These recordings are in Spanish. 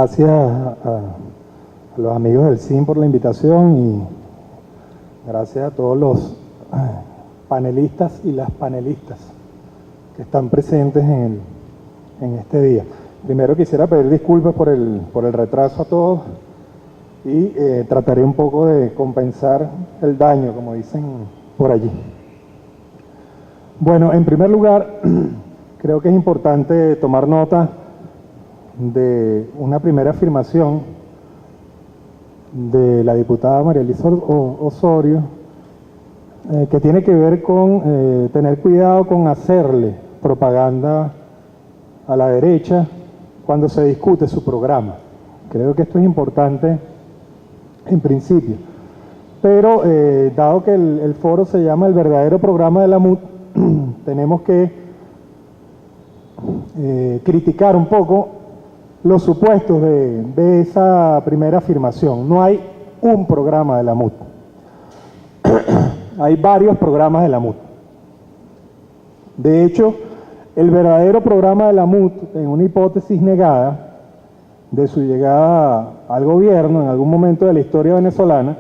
Gracias a los amigos del CIN por la invitación y gracias a todos los panelistas y las panelistas que están presentes en este día. Primero quisiera pedir disculpas por el retraso a todos y trataré un poco de compensar el daño, como dicen por allí. Bueno, en primer lugar, creo que es importante tomar nota de una primera afirmación de la diputada María Elisa Osorio, que tiene que ver con tener cuidado con hacerle propaganda a la derecha cuando se discute su programa. Creo que esto es importante en principio. Pero dado que el foro se llama el verdadero programa de la MUT, tenemos que criticar un poco los supuestos de esa primera afirmación. No hay un programa de la MUT. Hay varios programas de la MUT. De hecho, el verdadero programa de la MUT, en una hipótesis negada de su llegada al gobierno en algún momento de la historia venezolana,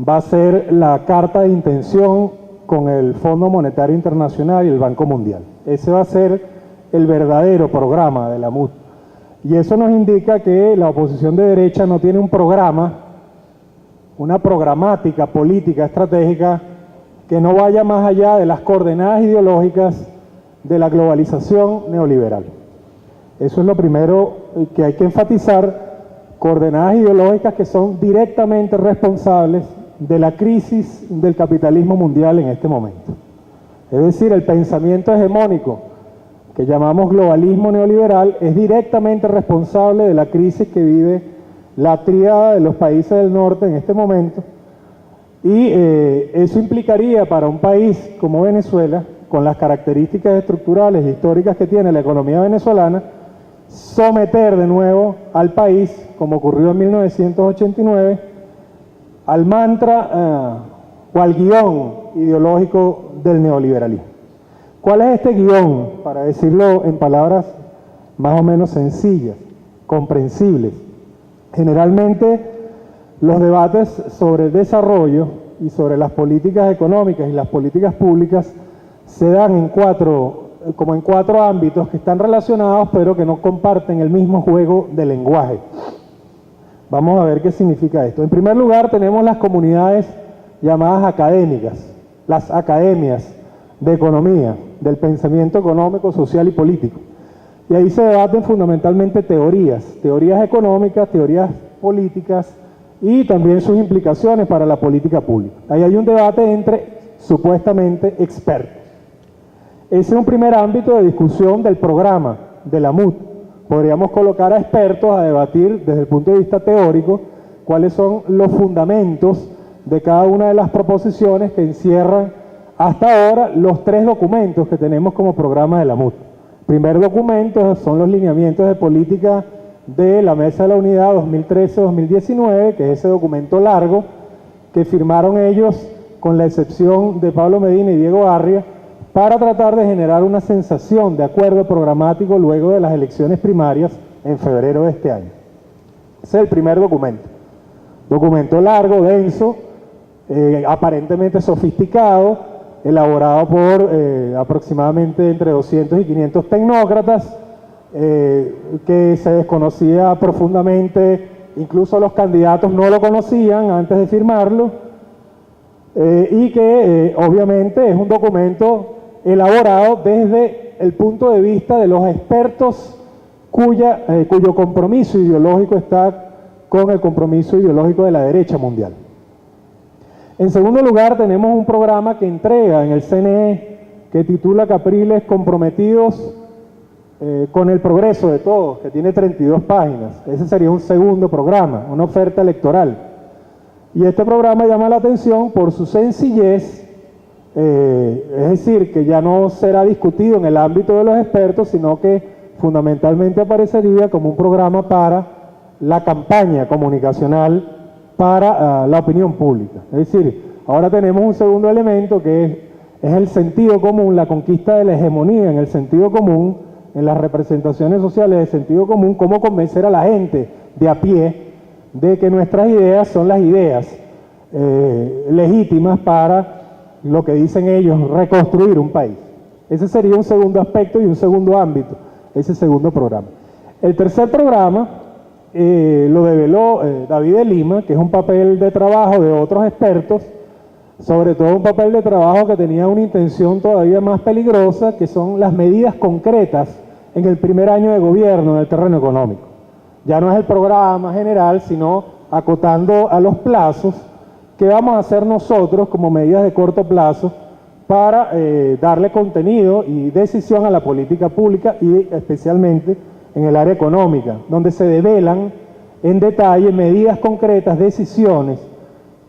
va a ser la carta de intención con el Fondo Monetario Internacional y el Banco Mundial. Ese va a ser el verdadero programa de la MUT. Y eso nos indica que la oposición de derecha no tiene un programa, una programática política estratégica que no vaya más allá de las coordenadas ideológicas de la globalización neoliberal. Eso es lo primero que hay que enfatizar, coordenadas ideológicas que son directamente responsables de la crisis del capitalismo mundial en este momento. Es decir, el pensamiento hegemónico que llamamos globalismo neoliberal es directamente responsable de la crisis que vive la tríada de los países del norte en este momento, y eso implicaría para un país como Venezuela, con las características estructurales e históricas que tiene la economía venezolana, someter de nuevo al país, como ocurrió en 1989, al mantra o al guión ideológico del neoliberalismo. ¿Cuál es este guión? Para decirlo en palabras más o menos sencillas, comprensibles. Generalmente los debates sobre el desarrollo y sobre las políticas económicas y las políticas públicas se dan en cuatro ámbitos que están relacionados pero que no comparten el mismo juego de lenguaje. Vamos a ver qué significa esto. En primer lugar tenemos las comunidades llamadas académicas, las academias de economía, del pensamiento económico, social y político. Y ahí se debaten fundamentalmente teorías económicas, teorías políticas y también sus implicaciones para la política pública. Ahí hay un debate entre supuestamente expertos. Ese es un primer ámbito de discusión del programa de la MUT. Podríamos colocar a expertos a debatir desde el punto de vista teórico cuáles son los fundamentos de cada una de las proposiciones que encierran hasta ahora los tres documentos que tenemos como programa de la MUT. El primer documento son los lineamientos de política de la Mesa de la Unidad 2013-2019, que es ese documento largo que firmaron ellos, con la excepción de Pablo Medina y Diego Arria, para tratar de generar una sensación de acuerdo programático luego de las elecciones primarias en febrero de este año. Ese es el primer documento. Documento largo, denso, aparentemente sofisticado, elaborado por aproximadamente entre 200 y 500 tecnócratas, que se desconocía profundamente, incluso los candidatos no lo conocían antes de firmarlo, y que obviamente es un documento elaborado desde el punto de vista de los expertos cuyo compromiso ideológico está con el compromiso ideológico de la derecha mundial. En segundo lugar, tenemos un programa que entrega en el CNE que titula Capriles comprometidos con el progreso de todos, que tiene 32 páginas. Ese sería un segundo programa, una oferta electoral. Y este programa llama la atención por su sencillez, es decir, que ya no será discutido en el ámbito de los expertos, sino que fundamentalmente aparecería como un programa para la campaña comunicacional para la opinión pública. Es decir, ahora tenemos un segundo elemento que es el sentido común, la conquista de la hegemonía en el sentido común en las representaciones sociales de sentido común, cómo convencer a la gente de a pie de que nuestras ideas son las ideas legítimas para lo que dicen ellos, reconstruir un país. Ese sería un segundo aspecto y un segundo ámbito, ese segundo programa. El tercer programa lo develó David de Lima, que es un papel de trabajo de otros expertos, sobre todo un papel de trabajo que tenía una intención todavía más peligrosa, que son las medidas concretas en el primer año de gobierno en el terreno económico. Ya no es el programa general, sino acotando a los plazos que vamos a hacer nosotros como medidas de corto plazo para darle contenido y decisión a la política pública y especialmente en el área económica, donde se develan en detalle medidas concretas, decisiones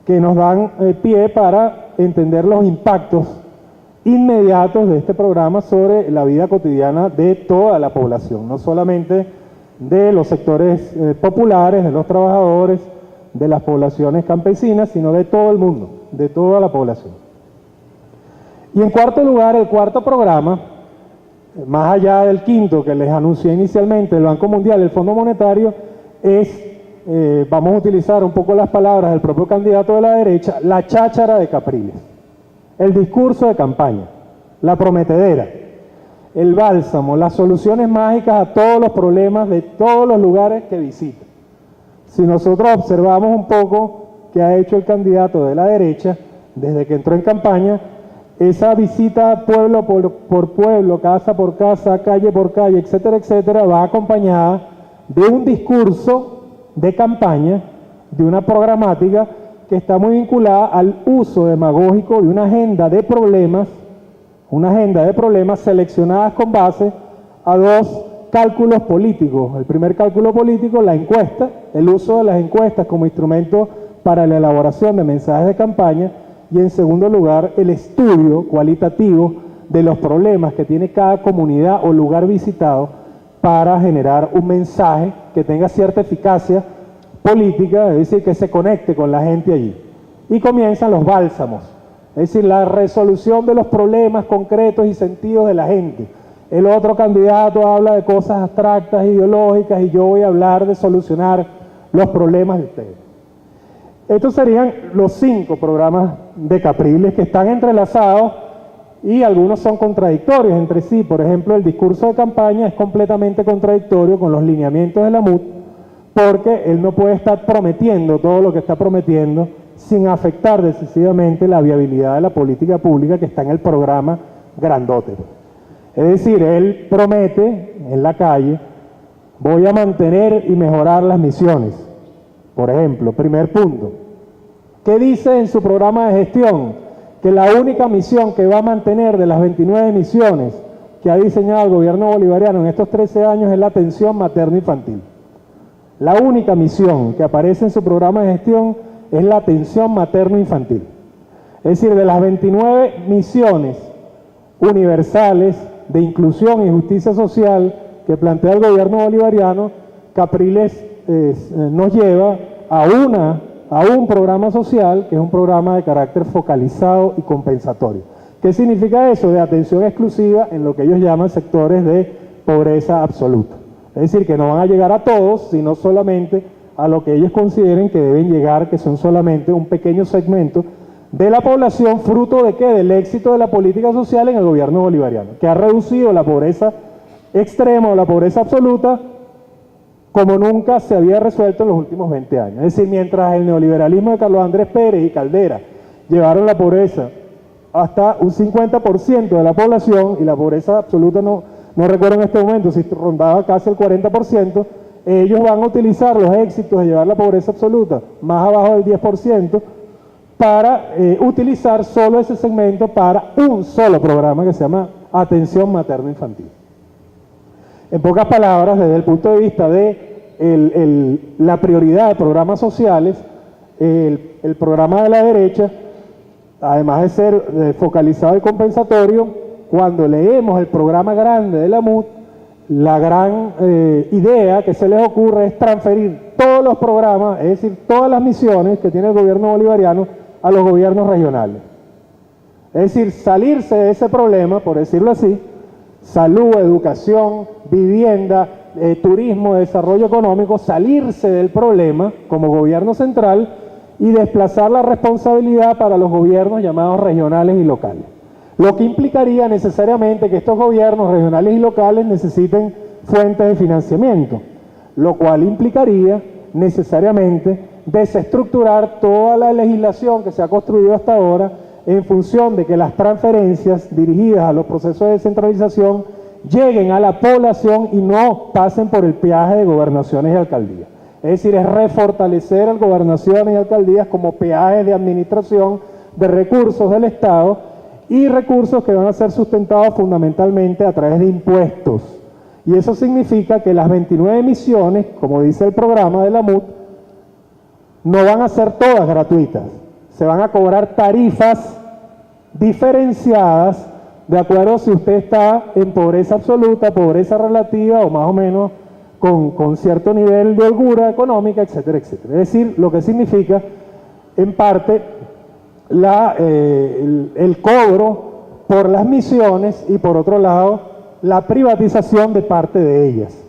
que nos dan pie para entender los impactos inmediatos de este programa sobre la vida cotidiana de toda la población, no solamente de los sectores populares, de los trabajadores, de las poblaciones campesinas, sino de todo el mundo, de toda la población. Y en cuarto lugar, el cuarto programa, más allá del quinto que les anuncié inicialmente, el Banco Mundial, el Fondo Monetario, es, vamos a utilizar un poco las palabras del propio candidato de la derecha, la cháchara de Capriles, el discurso de campaña, la prometedera, el bálsamo, las soluciones mágicas a todos los problemas de todos los lugares que visita. Si nosotros observamos un poco qué ha hecho el candidato de la derecha desde que entró en campaña, esa visita pueblo por pueblo, casa por casa, calle por calle, etcétera, etcétera, va acompañada de un discurso de campaña, de una programática que está muy vinculada al uso demagógico de una agenda de problemas seleccionadas con base a dos cálculos políticos. El primer cálculo político, la encuesta, el uso de las encuestas como instrumento para la elaboración de mensajes de campaña, y en segundo lugar, el estudio cualitativo de los problemas que tiene cada comunidad o lugar visitado para generar un mensaje que tenga cierta eficacia política, es decir, que se conecte con la gente allí. Y comienzan los bálsamos, es decir, la resolución de los problemas concretos y sentidos de la gente. El otro candidato habla de cosas abstractas, ideológicas, y yo voy a hablar de solucionar los problemas de ustedes. Estos serían los 5 programas de Capriles que están entrelazados y algunos son contradictorios entre sí. Por ejemplo, el discurso de campaña es completamente contradictorio con los lineamientos de la MUT, porque él no puede estar prometiendo todo lo que está prometiendo sin afectar decisivamente la viabilidad de la política pública que está en el programa grandote. Es decir, él promete en la calle, voy a mantener y mejorar las misiones. Por ejemplo, primer punto. ¿Qué dice en su programa de gestión? Que la única misión que va a mantener de las 29 misiones que ha diseñado el gobierno bolivariano en estos 13 años es la atención materno-infantil. La única misión que aparece en su programa de gestión es la atención materno-infantil. Es decir, de las 29 misiones universales de inclusión y justicia social que plantea el gobierno bolivariano, Capriles nos lleva a un programa social que es un programa de carácter focalizado y compensatorio. ¿Qué significa eso? De atención exclusiva en lo que ellos llaman sectores de pobreza absoluta. Es decir, que no van a llegar a todos, sino solamente a lo que ellos consideren que deben llegar, que son solamente un pequeño segmento de la población, fruto de ¿qué? Del éxito de la política social en el gobierno bolivariano, que ha reducido la pobreza extrema o la pobreza absoluta como nunca se había resuelto en los últimos 20 años. Es decir, mientras el neoliberalismo de Carlos Andrés Pérez y Caldera llevaron la pobreza hasta un 50% de la población, y la pobreza absoluta no recuerdo en este momento si rondaba casi el 40%, ellos van a utilizar los éxitos de llevar la pobreza absoluta más abajo del 10% para utilizar solo ese segmento para un solo programa que se llama Atención Materno-Infantil. En pocas palabras, desde el punto de vista de la prioridad de programas sociales, el programa de la derecha, además de ser focalizado y compensatorio, cuando leemos el programa grande de la MUT, la gran idea que se les ocurre es transferir todos los programas, es decir, todas las misiones que tiene el gobierno bolivariano a los gobiernos regionales. Es decir, salirse de ese problema, por decirlo así, salud, educación, vivienda, turismo, desarrollo económico, salirse del problema como gobierno central y desplazar la responsabilidad para los gobiernos llamados regionales y locales. Lo que implicaría necesariamente que estos gobiernos regionales y locales necesiten fuentes de financiamiento, lo cual implicaría necesariamente desestructurar toda la legislación que se ha construido hasta ahora en función de que las transferencias dirigidas a los procesos de descentralización lleguen a la población y no pasen por el peaje de gobernaciones y alcaldías. Es decir, es refortalecer a las gobernaciones y alcaldías como peajes de administración de recursos del Estado y recursos que van a ser sustentados fundamentalmente a través de impuestos. Y eso significa que las 29 misiones, como dice el programa de la MUT, no van a ser todas gratuitas. Se van a cobrar tarifas diferenciadas de acuerdo si usted está en pobreza absoluta, pobreza relativa o más o menos con cierto nivel de holgura económica, etcétera, etcétera. Es decir, lo que significa, en parte, el cobro por las misiones y, por otro lado, la privatización de parte de ellas.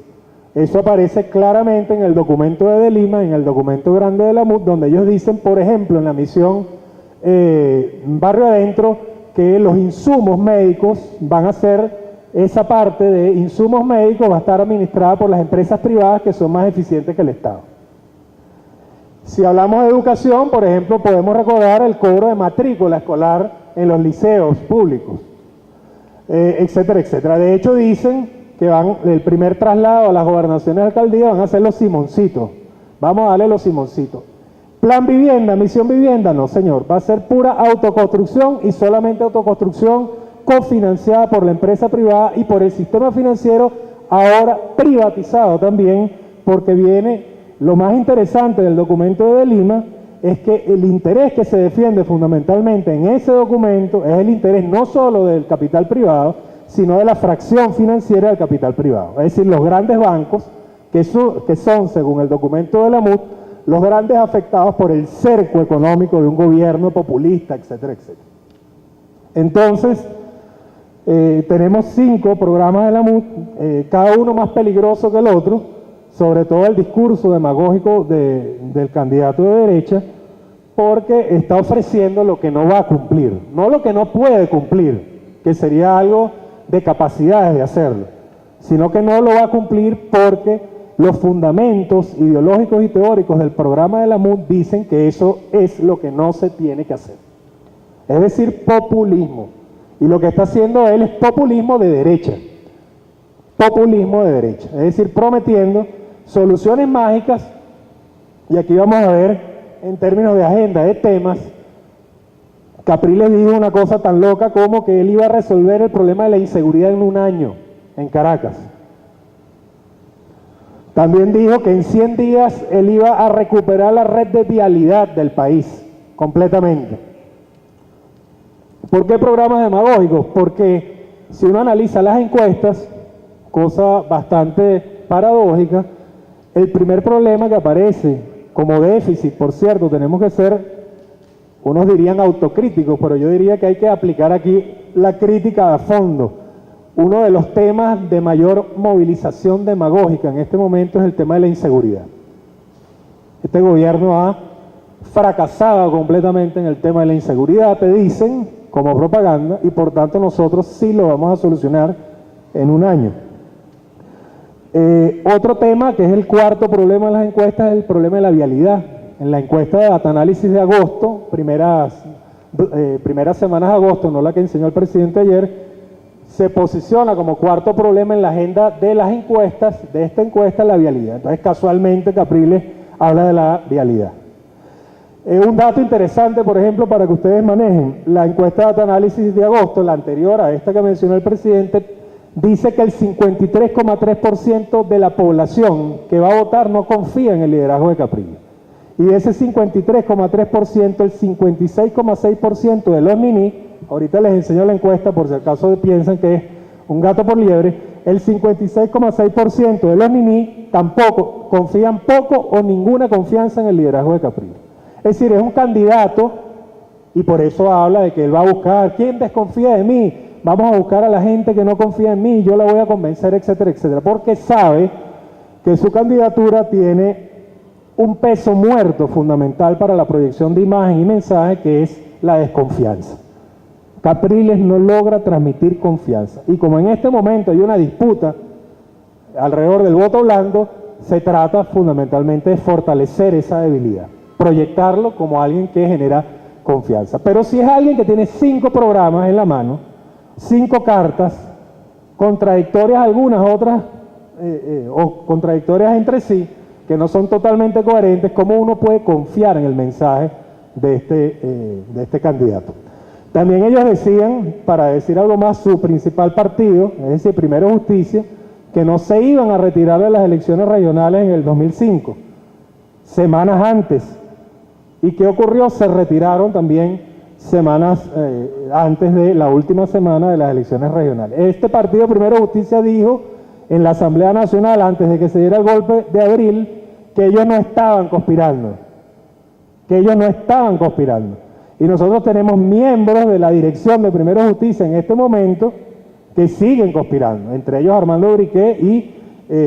Eso aparece claramente en el documento de Delima, en el documento grande de la MUT, donde ellos dicen, por ejemplo, en la misión Barrio Adentro, que los insumos médicos van a ser, esa parte de insumos médicos va a estar administrada por las empresas privadas que son más eficientes que el Estado. Si hablamos de educación, por ejemplo, podemos recordar el cobro de matrícula escolar en los liceos públicos, etcétera, etcétera. De hecho, dicen que el primer traslado a las gobernaciones y alcaldías van a ser los Simoncitos. Vamos a darle los Simoncitos. Plan vivienda, misión vivienda, no señor, va a ser pura autoconstrucción y solamente autoconstrucción cofinanciada por la empresa privada y por el sistema financiero, ahora privatizado también, porque viene lo más interesante del documento de Lima, es que el interés que se defiende fundamentalmente en ese documento es el interés no solo del capital privado, sino de la fracción financiera del capital privado. Es decir, los grandes bancos, que son, según el documento de la MUT, los grandes afectados por el cerco económico de un gobierno populista, etcétera, etcétera. Entonces, tenemos 5 programas de la MUT, cada uno más peligroso que el otro, sobre todo el discurso demagógico del candidato de derecha, porque está ofreciendo lo que no va a cumplir, no lo que no puede cumplir, que sería algo de capacidades de hacerlo, sino que no lo va a cumplir porque los fundamentos ideológicos y teóricos del programa de la MUT dicen que eso es lo que no se tiene que hacer. Es decir, populismo. Y lo que está haciendo él es populismo de derecha. Populismo de derecha. Es decir, prometiendo soluciones mágicas, y aquí vamos a ver en términos de agenda, de temas, Capriles dijo una cosa tan loca como que él iba a resolver el problema de la inseguridad en un año en Caracas. También dijo que en 100 días él iba a recuperar la red de vialidad del país completamente. ¿Por qué programas demagógicos? Porque si uno analiza las encuestas, cosa bastante paradójica, el primer problema que aparece como déficit, por cierto, tenemos que ser, unos dirían autocríticos, pero yo diría que hay que aplicar aquí la crítica a fondo. Uno de los temas de mayor movilización demagógica en este momento es el tema de la inseguridad. Este gobierno ha fracasado completamente en el tema de la inseguridad, te dicen, como propaganda, y por tanto nosotros sí lo vamos a solucionar en un año. Otro tema, que es el cuarto problema de las encuestas, es el problema de la vialidad. En la encuesta de Datanálisis de agosto, primeras semanas de agosto, no la que enseñó el presidente ayer, se posiciona como cuarto problema en la agenda de las encuestas, de esta encuesta, la vialidad. Entonces, casualmente, Capriles habla de la vialidad. Un dato interesante, por ejemplo, para que ustedes manejen, la encuesta de Datanálisis de agosto, la anterior a esta que mencionó el presidente, dice que el 53,3% de la población que va a votar no confía en el liderazgo de Capriles. Y de ese 53,3%, el 56,6% de los ninis, ahorita les enseño la encuesta por si acaso piensan que es un gato por liebre, el 56,6% de los ninis tampoco confían poco o ninguna confianza en el liderazgo de Capriles. Es decir, es un candidato, y por eso habla de que él va a buscar, ¿quién desconfía de mí? vamos a buscar a la gente que no confía en mí, yo la voy a convencer, etcétera, etcétera, porque sabe que su candidatura tiene un peso muerto fundamental para la proyección de imagen y mensaje, que es la desconfianza. Capriles no logra transmitir confianza. Y como en este momento hay una disputa alrededor del voto blando, se trata fundamentalmente de fortalecer esa debilidad, proyectarlo como alguien que genera confianza. Pero si es alguien que tiene 5 programas en la mano, 5 cartas, contradictorias algunas, otras, o contradictorias entre sí, que no son totalmente coherentes, ¿cómo uno puede confiar en el mensaje de este candidato? También ellos decían, para decir algo más, su principal partido, es decir, Primero Justicia, que no se iban a retirar de las elecciones regionales en el 2005, semanas antes. ¿Y qué ocurrió? Se retiraron también semanas antes de la última semana de las elecciones regionales. Este partido, Primero Justicia, dijo en la Asamblea Nacional, antes de que se diera el golpe de abril, que ellos no estaban conspirando, Y nosotros tenemos miembros de la dirección de Primero Justicia en este momento que siguen conspirando, entre ellos Armando Briqué y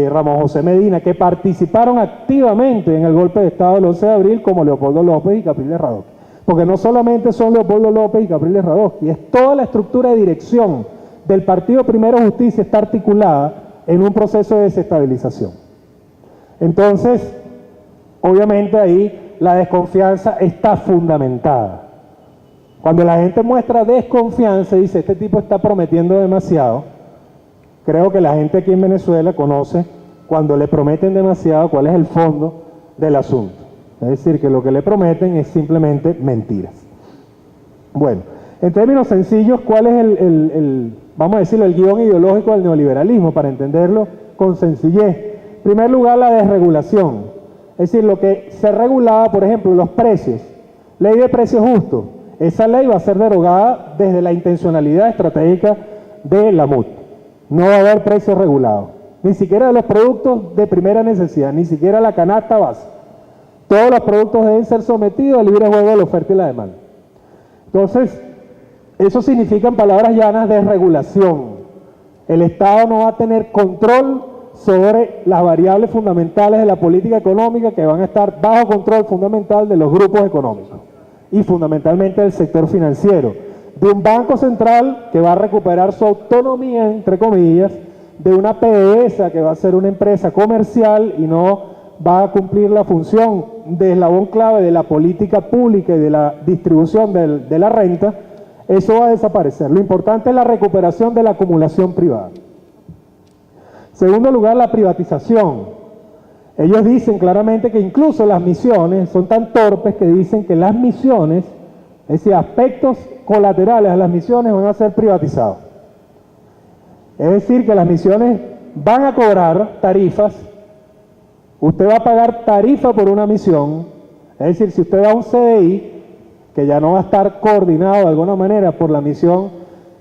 Ramón José Medina, que participaron activamente en el golpe de Estado del 11 de abril, como Leopoldo López y Capriles Radosky. Porque no solamente son Leopoldo López y Capriles Radosky, es toda la estructura de dirección del partido Primero Justicia está articulada en un proceso de desestabilización. Entonces, obviamente ahí la desconfianza está fundamentada. Cuando la gente muestra desconfianza y dice, este tipo está prometiendo demasiado, creo que la gente aquí en Venezuela conoce cuando le prometen demasiado cuál es el fondo del asunto. Es decir, que lo que le prometen es simplemente mentiras. Bueno, en términos sencillos, ¿cuál es vamos a decirlo, el guión ideológico del neoliberalismo para entenderlo con sencillez? En primer lugar, la desregulación. Es decir, lo que se regulaba, por ejemplo, los precios. Ley de precios justos. Esa ley va a ser derogada desde la intencionalidad estratégica de la MUT. No va a haber precios regulados, ni siquiera de los productos de primera necesidad, ni siquiera la canasta base. Todos los productos deben ser sometidos al libre juego de la oferta y la demanda. Entonces, eso significa en palabras llanas desregulación. El Estado no va a tener control sobre las variables fundamentales de la política económica que van a estar bajo control fundamental de los grupos económicos y fundamentalmente del sector financiero, de un banco central que va a recuperar su autonomía, entre comillas, de una PDVSA que va a ser una empresa comercial y no va a cumplir la función de eslabón clave de la política pública y de la distribución de la renta. Eso va a desaparecer. Lo importante es la recuperación de la acumulación privada. Segundo lugar, la privatización. Ellos dicen claramente que incluso las misiones son tan torpes que dicen que las misiones, es decir, aspectos colaterales a las misiones van a ser privatizados. Es decir, que las misiones van a cobrar tarifas, usted va a pagar tarifa por una misión, es decir, si usted da un CDI, que ya no va a estar coordinado de alguna manera por la misión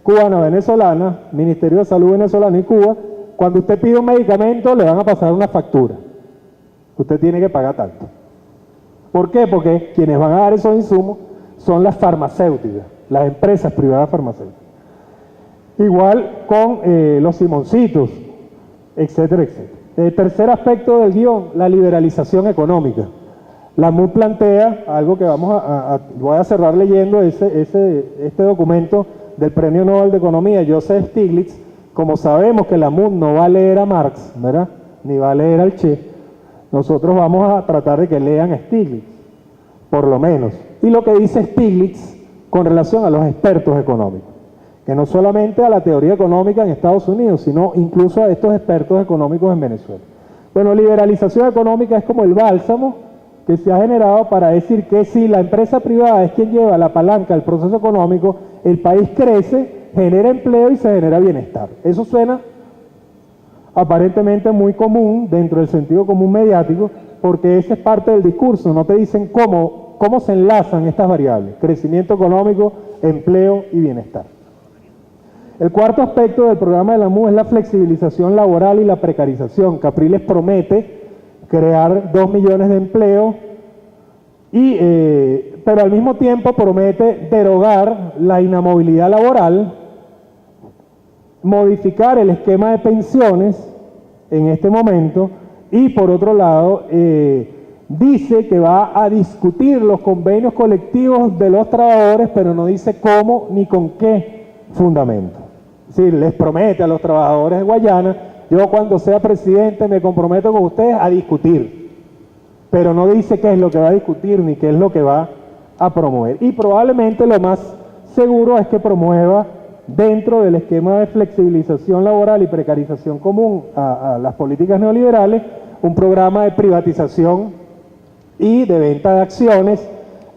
cubana-venezolana, Ministerio de Salud venezolano y Cuba, cuando usted pide un medicamento le van a pasar una factura. Usted tiene que pagar tanto. ¿Por qué? Porque quienes van a dar esos insumos son las farmacéuticas, las empresas privadas farmacéuticas. Igual con los Simoncitos, etcétera, etcétera. El tercer aspecto del guión, la liberalización económica. La MUD plantea algo que voy a cerrar leyendo este documento del Premio Nobel de Economía, Joseph Stiglitz. Como sabemos que la MUD no va a leer a Marx, ¿verdad? Ni va a leer al Che, nosotros vamos a tratar de que lean a Stiglitz, por lo menos. Y lo que dice Stiglitz con relación a los expertos económicos, que no solamente a la teoría económica en Estados Unidos, sino incluso a estos expertos económicos en Venezuela. Bueno, liberalización económica es como el bálsamo que se ha generado para decir que si la empresa privada es quien lleva la palanca del proceso económico, el país crece, genera empleo y se genera bienestar. Eso suena aparentemente muy común dentro del sentido común mediático, porque esa es parte del discurso. No te dicen cómo se enlazan estas variables: crecimiento económico, empleo y bienestar. El cuarto aspecto del programa de la MUD es la flexibilización laboral y la precarización. Capriles promete crear 2 millones de empleos, pero al mismo tiempo promete derogar la inamovilidad laboral modificar el esquema de pensiones en este momento y por otro lado dice que va a discutir los convenios colectivos de los trabajadores, pero no dice cómo ni con qué fundamento. Es decir, les promete a los trabajadores de Guayana: yo cuando sea presidente me comprometo con ustedes a discutir, pero no dice qué es lo que va a discutir ni qué es lo que va a promover. Y probablemente lo más seguro es que promueva, dentro del esquema de flexibilización laboral y precarización común a las políticas neoliberales, un programa de privatización y de venta de acciones,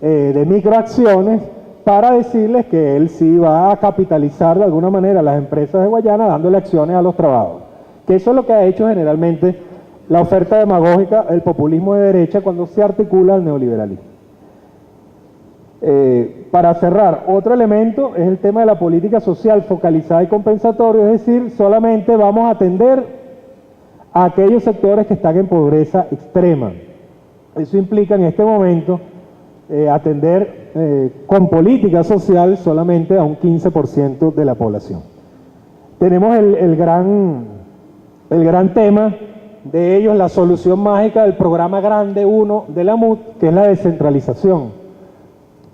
de microacciones, para decirles que él sí va a capitalizar de alguna manera a las empresas de Guayana dándole acciones a los trabajadores. Que eso es lo que ha hecho generalmente la oferta demagógica, el populismo de derecha, cuando se articula el neoliberalismo. Para cerrar, otro elemento es el tema de la política social focalizada y compensatoria, es decir, solamente vamos a atender a aquellos sectores que están en pobreza extrema. Eso implica en este momento atender con política social solamente a un 15% de la población. Tenemos el gran tema de ellos, la solución mágica del programa Grande 1 de la MUT, que es la descentralización.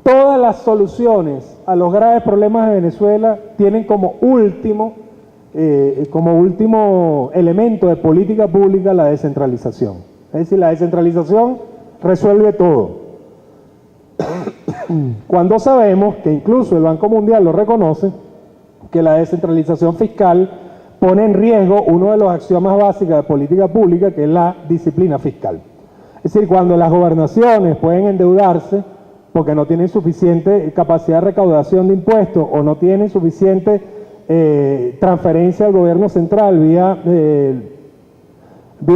Todas las soluciones a los graves problemas de Venezuela tienen como último elemento de política pública la descentralización. Es decir, la descentralización resuelve todo. Cuando sabemos que incluso el Banco Mundial lo reconoce, que la descentralización fiscal pone en riesgo uno de los axiomas básicos de política pública, que es la disciplina fiscal. Es decir, cuando las gobernaciones pueden endeudarse porque no tienen suficiente capacidad de recaudación de impuestos o no tienen suficiente transferencia al gobierno central vía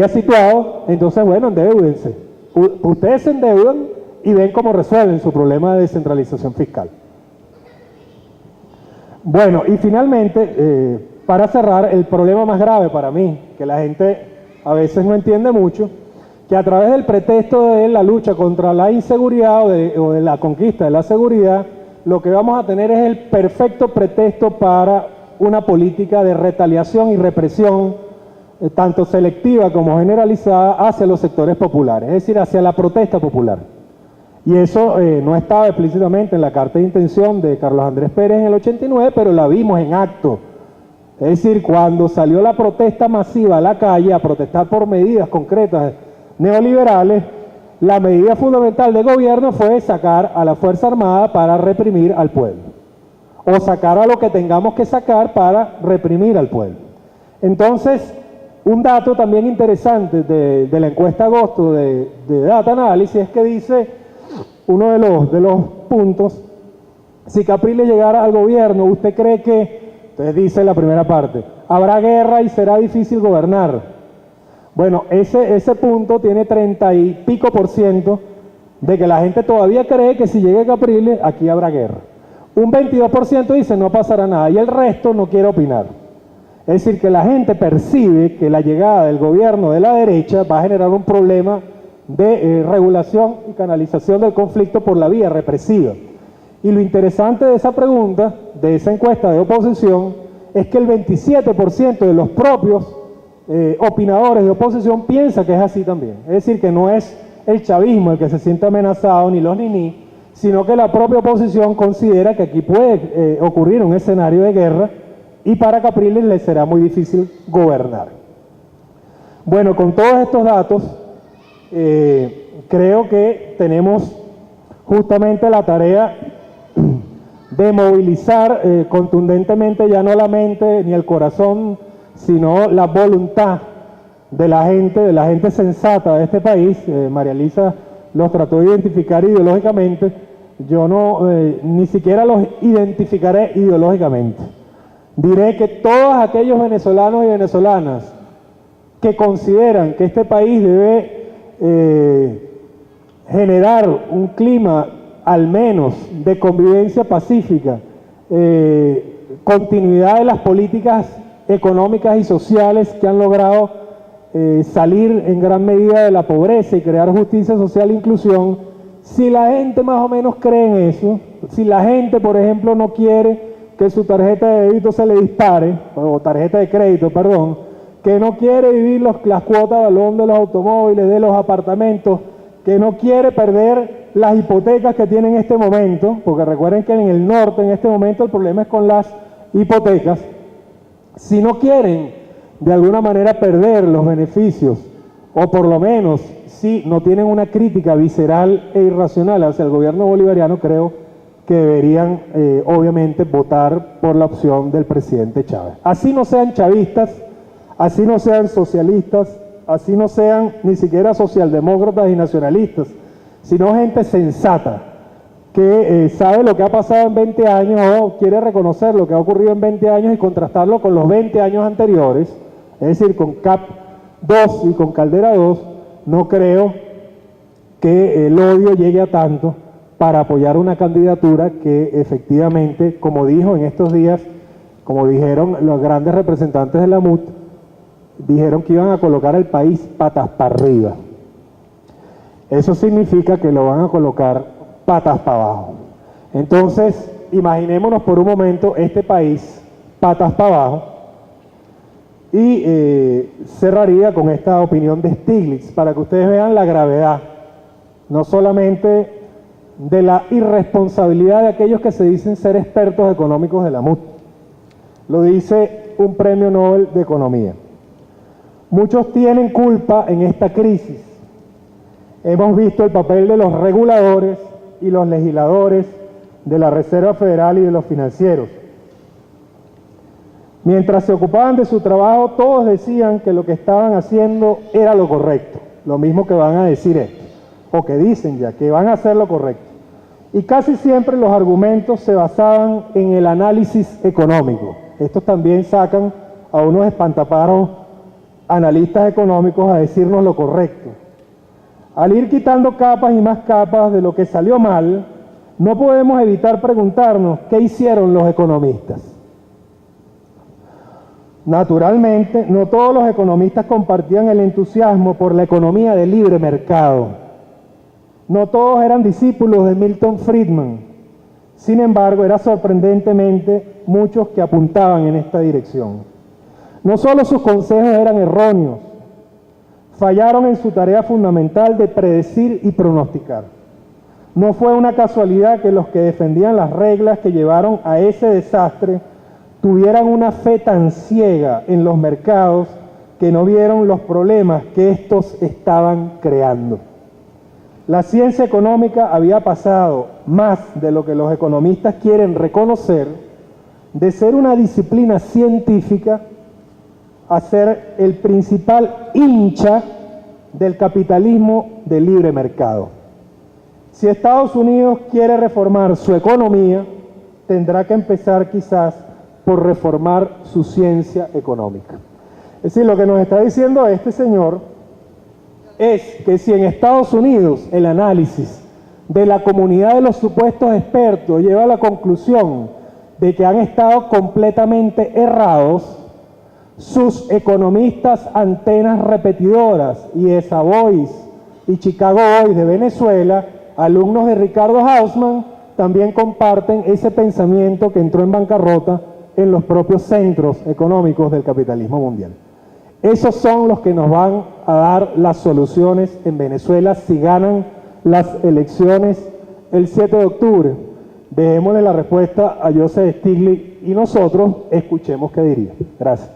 situado, entonces, bueno, endeúdense. Ustedes se endeudan y ven cómo resuelven su problema de descentralización fiscal. Bueno, y finalmente, para cerrar, el problema más grave para mí, que la gente a veces no entiende mucho, que a través del pretexto de la lucha contra la inseguridad o de la conquista de la seguridad, lo que vamos a tener es el perfecto pretexto para una política de retaliación y represión, tanto selectiva como generalizada, hacia los sectores populares, es decir, hacia la protesta popular. Y eso no estaba explícitamente en la carta de intención de Carlos Andrés Pérez en el 89, pero la vimos en acto. Es decir, cuando salió la protesta masiva a la calle a protestar por medidas concretas neoliberales, la medida fundamental del gobierno fue sacar a la Fuerza Armada para reprimir al pueblo, o sacar a lo que tengamos que sacar para reprimir al pueblo. Entonces, un dato también interesante de la encuesta de agosto de Data Analysis es que dice, uno de los puntos, si Capriles llegara al gobierno, ¿usted cree que, entonces dice la primera parte, habrá guerra y será difícil gobernar? Bueno, ese punto tiene 30 y pico % de que la gente todavía cree que si llega Capriles, aquí habrá guerra. Un 22% dice no pasará nada y el resto no quiere opinar. Es decir, que la gente percibe que la llegada del gobierno de la derecha va a generar un problema de regulación y canalización del conflicto por la vía represiva. Y lo interesante de esa pregunta, de esa encuesta de oposición, es que el 27% de los propios opinadores de oposición piensa que es así también. Es decir, que no es el chavismo el que se siente amenazado, ni los niní, sino que la propia oposición considera que aquí puede ocurrir un escenario de guerra y para Capriles le será muy difícil gobernar. Bueno, con todos estos datos, creo que tenemos justamente la tarea de movilizar contundentemente ya no la mente ni el corazón, sino la voluntad de la gente sensata de este país. María Elisa los trató de identificar ideológicamente, yo no, ni siquiera los identificaré ideológicamente. Diré que todos aquellos venezolanos y venezolanas que consideran que este país debe generar un clima al menos de convivencia pacífica, continuidad de las políticas económicas y sociales que han logrado salir en gran medida de la pobreza y crear justicia social e inclusión, si la gente más o menos cree en eso, si la gente, por ejemplo, no quiere que su tarjeta de débito se le dispare, o tarjeta de crédito, perdón, que no quiere vivir las cuotas de balón de los automóviles, de los apartamentos, que no quiere perder las hipotecas que tiene en este momento, porque recuerden que en el norte en este momento el problema es con las hipotecas. Si no quieren de alguna manera perder los beneficios, o por lo menos si no tienen una crítica visceral e irracional hacia el gobierno bolivariano, creo que deberían obviamente votar por la opción del presidente Chávez. Así no sean chavistas, así no sean socialistas, así no sean ni siquiera socialdemócratas y nacionalistas, sino gente sensata que sabe lo que ha pasado en 20 años o quiere reconocer lo que ha ocurrido en 20 años y contrastarlo con los 20 años anteriores, es decir, con CAP 2 y con Caldera 2, no creo que el odio llegue a tanto para apoyar una candidatura que efectivamente, como dijo en estos días, como dijeron los grandes representantes de la MUT, dijeron que iban a colocar al país patas para arriba. Eso significa que lo van a colocar patas para abajo. Entonces, imaginémonos por un momento este país patas para abajo y cerraría con esta opinión de Stiglitz para que ustedes vean la gravedad, no solamente de la irresponsabilidad de aquellos que se dicen ser expertos económicos de la MUT. Lo dice un premio Nobel de Economía. Muchos tienen culpa en esta crisis. Hemos visto el papel de los reguladores y los legisladores de la Reserva Federal y de los financieros. Mientras se ocupaban de su trabajo, todos decían que lo que estaban haciendo era lo correcto. Lo mismo que van a decir esto, o que dicen ya, que van a hacer lo correcto. Y casi siempre los argumentos se basaban en el análisis económico. Estos también sacan a unos espantaparos analistas económicos a decirnos lo correcto. Al ir quitando capas y más capas de lo que salió mal, no podemos evitar preguntarnos qué hicieron los economistas. Naturalmente, no todos los economistas compartían el entusiasmo por la economía de libre mercado. No todos eran discípulos de Milton Friedman. Sin embargo, era sorprendentemente muchos que apuntaban en esta dirección. No solo sus consejos eran erróneos, fallaron en su tarea fundamental de predecir y pronosticar. No fue una casualidad que los que defendían las reglas que llevaron a ese desastre tuvieran una fe tan ciega en los mercados que no vieron los problemas que estos estaban creando. La ciencia económica había pasado, más de lo que los economistas quieren reconocer, de ser una disciplina científica a ser el principal hincha del capitalismo de libre mercado. Si Estados Unidos quiere reformar su economía, tendrá que empezar quizás por reformar su ciencia económica. Es decir, lo que nos está diciendo este señor es que si en Estados Unidos el análisis de la comunidad de los supuestos expertos lleva a la conclusión de que han estado completamente errados, sus economistas antenas repetidoras y ESA Boys y Chicago Boys de Venezuela, alumnos de Ricardo Hausmann, también comparten ese pensamiento que entró en bancarrota en los propios centros económicos del capitalismo mundial. Esos son los que nos van a dar las soluciones en Venezuela si ganan las elecciones el 7 de octubre. Dejémosle la respuesta a Joseph Stiglitz y nosotros escuchemos qué diría. Gracias.